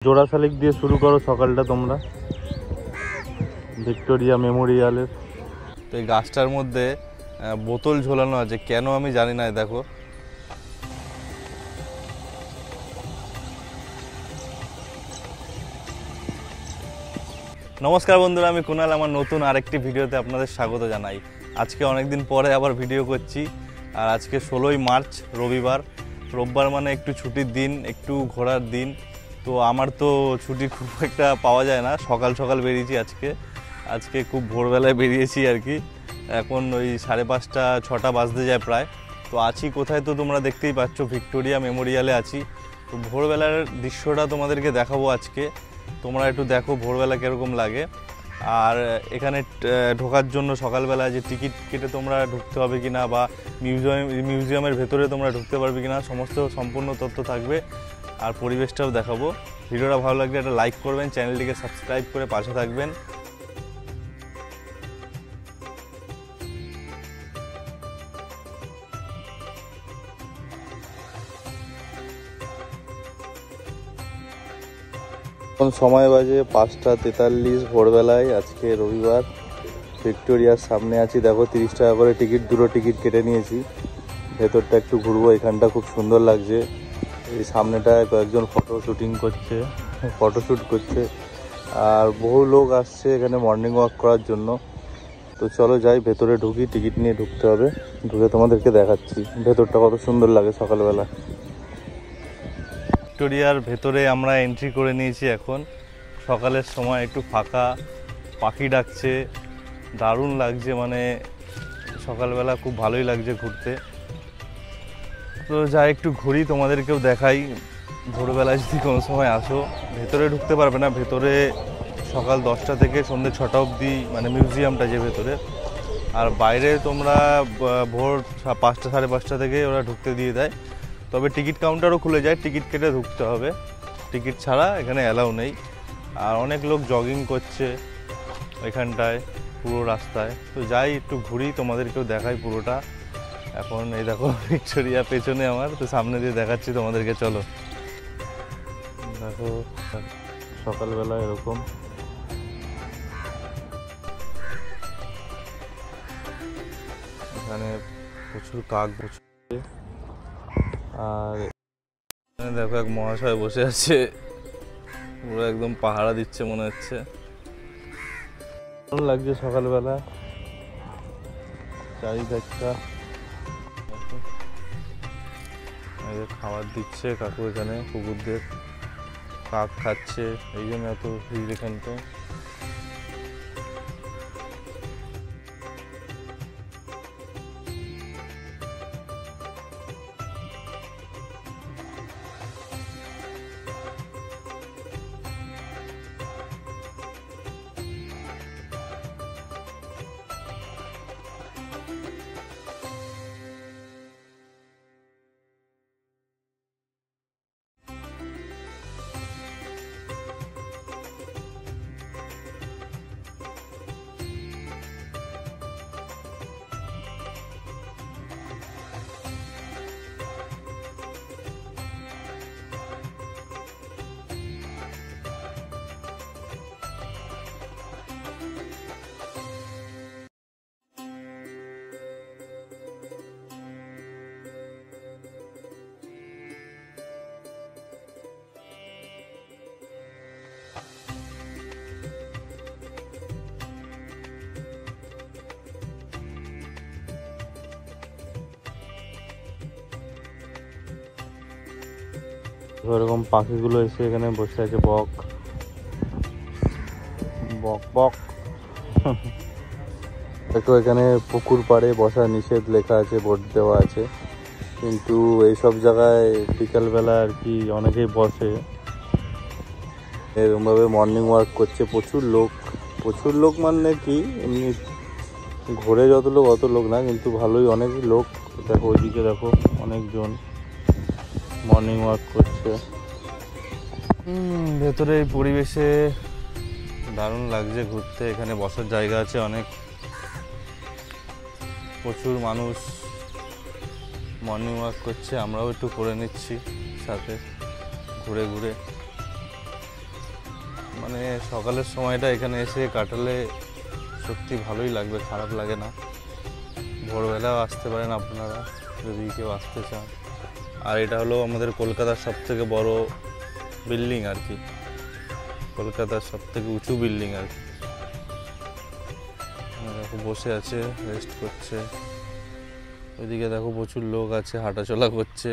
জোড়া শালিক দিয়ে শুরু করো সকালটা তোমরা ভিক্টোরিয়া মেমোরিয়ালের। তো এই গাছটার মধ্যে বোতল ঝোলানো আছে, কেন আমি জানি না। দেখো নমস্কার বন্ধুরা, আমি কুনাল। আমার নতুন আরেকটি ভিডিওতে আপনাদের স্বাগত জানাই। আজকে অনেকদিন পরে আবার ভিডিও করছি। আর আজকে 16ই মার্চ, রোববার মানে একটু ছুটির দিন, একটু ঘোরার দিন। তো আমার তো ছুটি খুব একটা পাওয়া যায় না। সকাল সকাল বেরিয়েছি আজকে খুব ভোরবেলায় বেরিয়েছি আর কি। এখন ওই 5:30 6টা বাজতে যায় প্রায়। তো আছি কোথায় তো তোমরা দেখতেই পাচ্ছ, ভিক্টোরিয়া মেমোরিয়ালে আছি। তো ভোরবেলার দৃশ্যটা তোমাদেরকে দেখাবো আজকে। তোমরা একটু দেখো ভোরবেলা কীরকম লাগে। আর এখানে ঢোকার জন্য সকালবেলা যে টিকিট কেটে তোমরা ঢুকতে হবে কিনা, বা মিউজিয়ামের ভেতরে তোমরা ঢুকতে পারবে কিনা, সমস্ত সম্পূর্ণ তথ্য থাকবে। আর পরিবেশটাও দেখাবো। ভিডিওটা ভালো লাগলে একটা লাইক করবেন, চ্যানেলটিকে সাবস্ক্রাইব করে পাশে থাকবেন। এখন সময় বাজে 5:43 ভোরবেলায়। আজকে রবিবার। ভিক্টোরিয়ার সামনে আছি। দেখো 30 টাকা করে টিকিট, দুটো টিকিট কেটে নিয়েছি। ভেতরটা একটু ঘুরবো। এখানটা খুব সুন্দর লাগছে। এই সামনেটায় কয়েকজন ফটোশ্যুট করছে। আর বহু লোক আসছে এখানে মর্নিং ওয়াক করার জন্য। তো চলো যাই, ভেতরে ঢুকি। টিকিট নিয়ে ঢুকতে হবে। ঢুকে তোমাদেরকে দেখাচ্ছি ভেতরটা কত সুন্দর লাগে সকালবেলা। ভিক্টোরিয়ার ভেতরে আমরা এন্ট্রি করে নিয়েছি। এখন সকালের সময় একটু ফাঁকা, পাখি ডাকছে, দারুণ লাগছে। মানে সকালবেলা খুব ভালোই লাগছে ঘুরতে। তো যাই একটু ঘুরি, তোমাদেরকেও দেখাই। ভোরবেলায় যদি কোনো সময় আসো, ভেতরে ঢুকতে পারবে না। ভেতরে সকাল 10টা থেকে সন্ধ্যে 6টা অবধি, মানে মিউজিয়ামটা যে ভেতরে। আর বাইরে তোমরা ভোর 5টা 5:30 থেকে ওরা ঢুকতে দিয়ে দেয়। তবে টিকিট কাউন্টারও খুলে যায়, টিকিট কেটে ঢুকতে হবে। টিকিট ছাড়া এখানে অ্যালাউ নেই। আর অনেক লোক জগিং করছে এখানটায় পুরো রাস্তায়। তো যাই একটু ঘুরি, তোমাদেরকেও দেখাই পুরোটা। এখন এই দেখো ভিক্টোরিয়া পেছনে আমার, তো সামনে দিয়ে দেখাচ্ছি তোমাদেরকে। চলো দেখো সকালবেলা এরকম। এখানে প্রচুর কাক বসে। আর দেখো এক মহাশয় বসে আছে, পুরো একদম পাহারা দিচ্ছে মনে হচ্ছে। ভালো লাগছে সকালবেলা চারিদিকটা। খাবার দিচ্ছে কাকু এখানে কুকুরদের। কাক খাচ্ছে, এই জন্য এত ভিড় এখানটায়। এরকম পাখিগুলো এসে এখানে বসে আছে। বক বক বক দেখো এখানে পুকুর পাড়ে বসা নিষেধ লেখা আছে, বোর্ড দেওয়া আছে। কিন্তু এইসব জায়গায় বিকালবেলা আর কি অনেকেই বসে, এরকমভাবে মর্নিং ওয়াক করছে। প্রচুর লোক মানে কি, এমনি ঘোরে যত লোক অত লোক না, কিন্তু ভালোই অনেক লোক। দেখো ওইদিকে দেখো অনেকজন মর্নিং ওয়াক করছে। ভেতরে এই পরিবেশে দারুণ লাগছে ঘুরতে। এখানে বসার জায়গা আছে অনেক, প্রচুর মানুষ মর্নিং ওয়াক করছে। আমরাও একটু করে নিচ্ছি সাথে ঘুরে ঘুরে। মানে সকালের সময়টা এখানে এসে কাটালে সত্যি ভালোই লাগবে, খারাপ লাগে না। ভোরবেলাও আসতে পারেন আপনারা যদি কেউ আসতে চান। আর এটা হলো আমাদের কলকাতার সবথেকে বড় বিল্ডিং আর কি, কলকাতার সবথেকে উঁচু বিল্ডিং আর কি। দেখো বসে আছে, রেস্ট করছে। ওইদিকে দেখো প্রচুর লোক আছে, হাঁটাচলা করছে।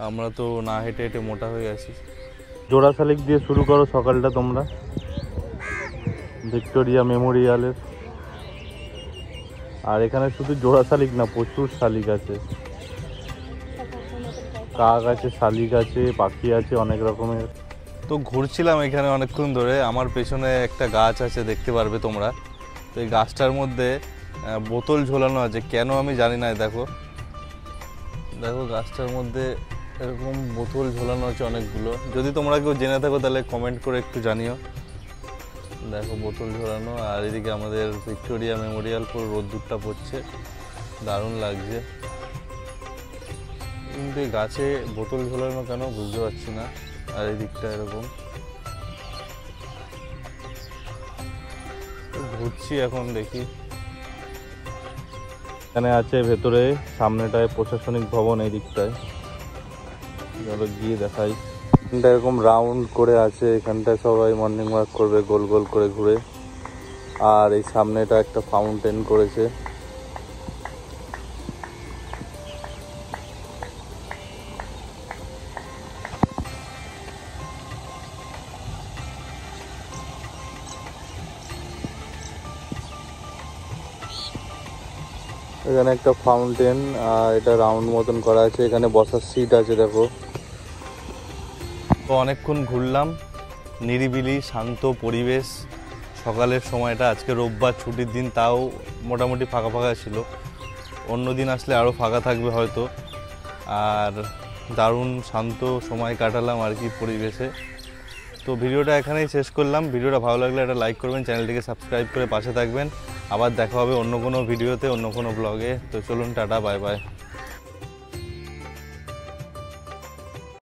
আমরা তো না হেঁটে হেঁটে মোটা হয়ে গেছি। জোড়া শালিক দিয়ে শুরু করো সকালটা তোমরা, ভিক্টোরিয়া মেমোরিয়ালের। আর এখানে শুধু জোড়া শালিক না, প্রচুর শালিক আছে, কাক আছে, শালিক আছে, পাখি আছে অনেক রকমের। তো ঘুরছিলাম এখানে অনেকক্ষণ ধরে। আমার পেছনে একটা গাছ আছে, দেখতে পারবে তোমরা। তো এই গাছটার মধ্যে বোতল ঝোলানো আছে, কেন আমি জানি না। দেখো দেখো গাছটার মধ্যে এরকম বোতল ঝোলানো আছে অনেকগুলো। যদি তোমরা কেউ জেনে থাকো তাহলে কমেন্ট করে একটু জানিও। দেখো বোতল ঝোলানো। আর এদিকে আমাদের ভিক্টোরিয়া মেমোরিয়াল, পুরো রোদ্দুরটা পড়ছে, দারুণ লাগছে। কিন্তু এই গাছে বোতল ঝোলানো কেন বুঝতে পারছি না। আর এই দিকটা এরকম ঘুরছি এখন, দেখি। এখানে আছে ভেতরে, সামনেটায় প্রশাসনিক ভবন, এই দিকটায় চলো গিয়ে দেখাই। এখানটা এরকম রাউন্ড করে আছে, এখানটায় সবাই মর্নিং ওয়াক করবে গোল গোল করে ঘুরে। আর এই সামনেটা একটা ফাউন্টেন করেছে। এখানে একটা ফাউন্টেন, আর এটা রাউন্ড মতন করা আছে। এখানে বসার সিট আছে দেখো। তো অনেকক্ষণ ঘুরলাম, নিরিবিলি শান্ত পরিবেশ। সকালের সময়টা, আজকে রোববার ছুটির দিন, তাও মোটামুটি ফাঁকা ফাঁকা ছিল। অন্য দিন আসলে আরও ফাঁকা থাকবে হয়তো। আর দারুণ শান্ত সময় কাটালাম আর কি পরিবেশে। তো ভিডিওটা এখানেই শেষ করলাম। ভিডিওটা ভালো লাগলে একটা লাইক করবেন, চ্যানেলটিকে সাবস্ক্রাইব করে পাশে থাকবেন। আবার দেখা হবে অন্য কোনো ভিডিওতে, অন্য কোনো ব্লগে। তো চলুন, টাটা, বাই বাই।